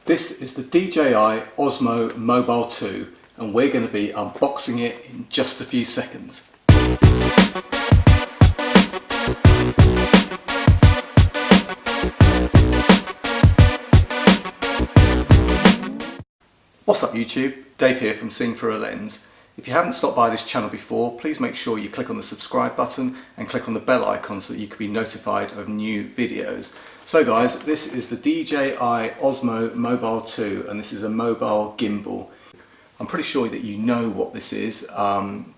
This is the DJI Osmo Mobile 2 and we're going to be unboxing it in just a few seconds. What's up YouTube? Dave here from Seeing Through a Lens. If you haven't stopped by this channel before, please make sure you click on the subscribe button and click on the bell icon so that you can be notified of new videos. So guys, this is the DJI Osmo Mobile 2 and this is a mobile gimbal. I'm pretty sure that you know what this is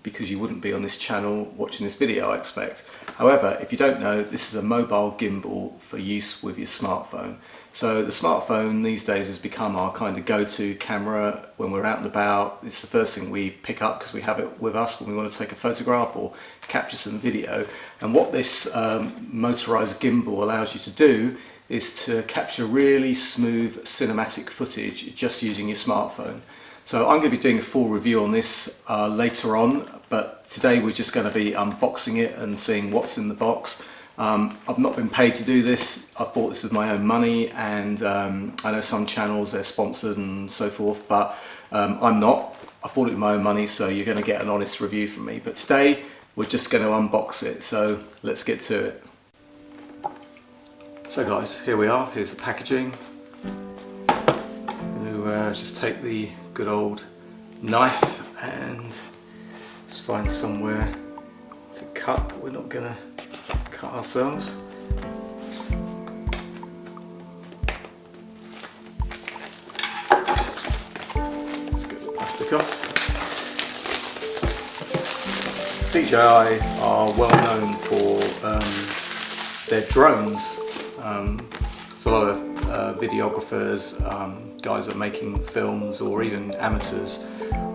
because you wouldn't be on this channel watching this video, I expect. However, if you don't know, this is a mobile gimbal for use with your smartphone. So the smartphone these days has become our kind of go-to camera when we're out and about. It's the first thing we pick up because we have it with us when we want to take a photograph or capture some video. And what this motorized gimbal allows you to do is to capture really smooth cinematic footage just using your smartphone. So I'm going to be doing a full review on this later on, but today we're just going to be unboxing it and seeing what's in the box. I've not been paid to do this. I've bought this with my own money, and I know some channels they're sponsored and so forth, but I'm not. I've bought it with my own money, so you're going to get an honest review from me. But today we're just going to unbox it, so let's get to it. So guys, here we are. Here's the packaging. I'm going to just take the good old knife and let's find somewhere to cut. We're not going to cut ourselves. Let's get the plastic off. DJI are well known for their drones. So a lot of videographers, guys that are making films or even amateurs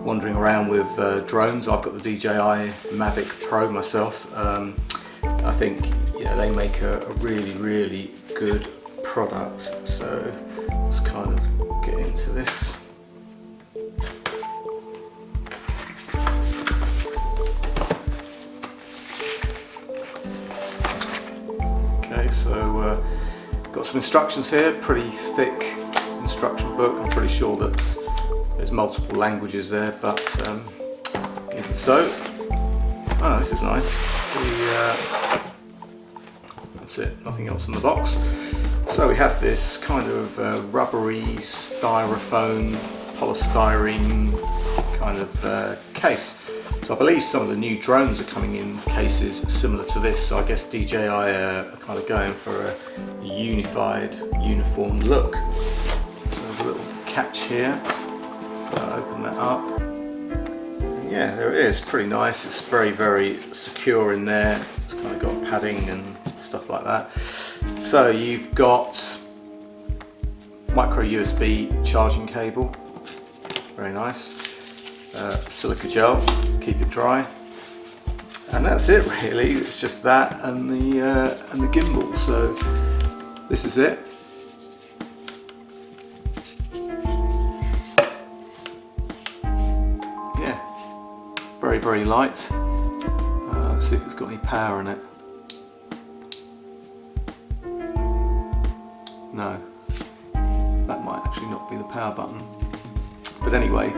wandering around with drones. I've got the DJI Mavic Pro myself. I think they make a really good product, so let's kind of get into this. Okay, so got some instructions here, pretty thick instruction book. I'm pretty sure that there's multiple languages there, but even so, this is nice. That's it, nothing else in the box. So we have this kind of rubbery styrofoam, polystyrene kind of case. So I believe some of the new drones are coming in cases similar to this, so I guess DJI are kind of going for a unified, uniform look. So there's a little catch here. I'll open that up. And yeah, there it is, pretty nice. It's very secure in there. It's kind of got padding and stuff like that. So you've got micro USB charging cable, very nice. Silica gel, keep it dry, and that's it really. It's just that and the gimbal. So this is it. Yeah, very light. Let's see if it's got any power in it. No, that might actually not be the power button. But anyway,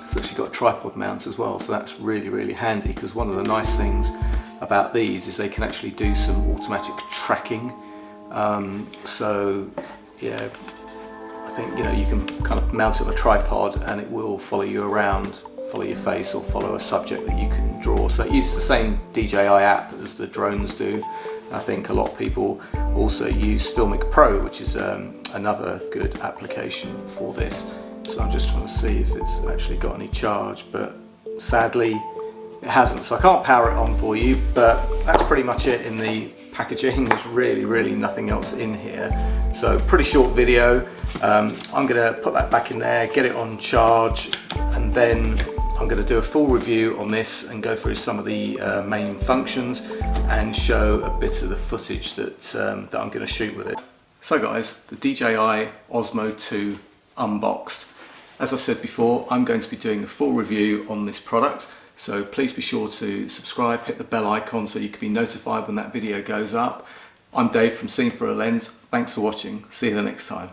it's actually got a tripod mount as well, so that's really handy, because one of the nice things about these is they can actually do some automatic tracking. So yeah, I think you can kind of mount it on a tripod and it will follow you around, follow your face, or follow a subject that you can draw. So it uses the same DJI app as the drones do. I think a lot of people also use Filmic Pro, which is another good application for this. So I'm just trying to see if it's actually got any charge, but sadly it hasn't. So I can't power it on for you, but that's pretty much it in the packaging. There's really nothing else in here. So pretty short video. I'm going to put that back in there, get it on charge, and then I'm going to do a full review on this and go through some of the main functions and show a bit of the footage that I'm going to shoot with it. So guys, the DJI Osmo 2 unboxed. As I said before, I'm going to be doing a full review on this product, so please be sure to subscribe, hit the bell icon so you can be notified when that video goes up. I'm Dave from Seeing Through a Lens. Thanks for watching. See you the next time.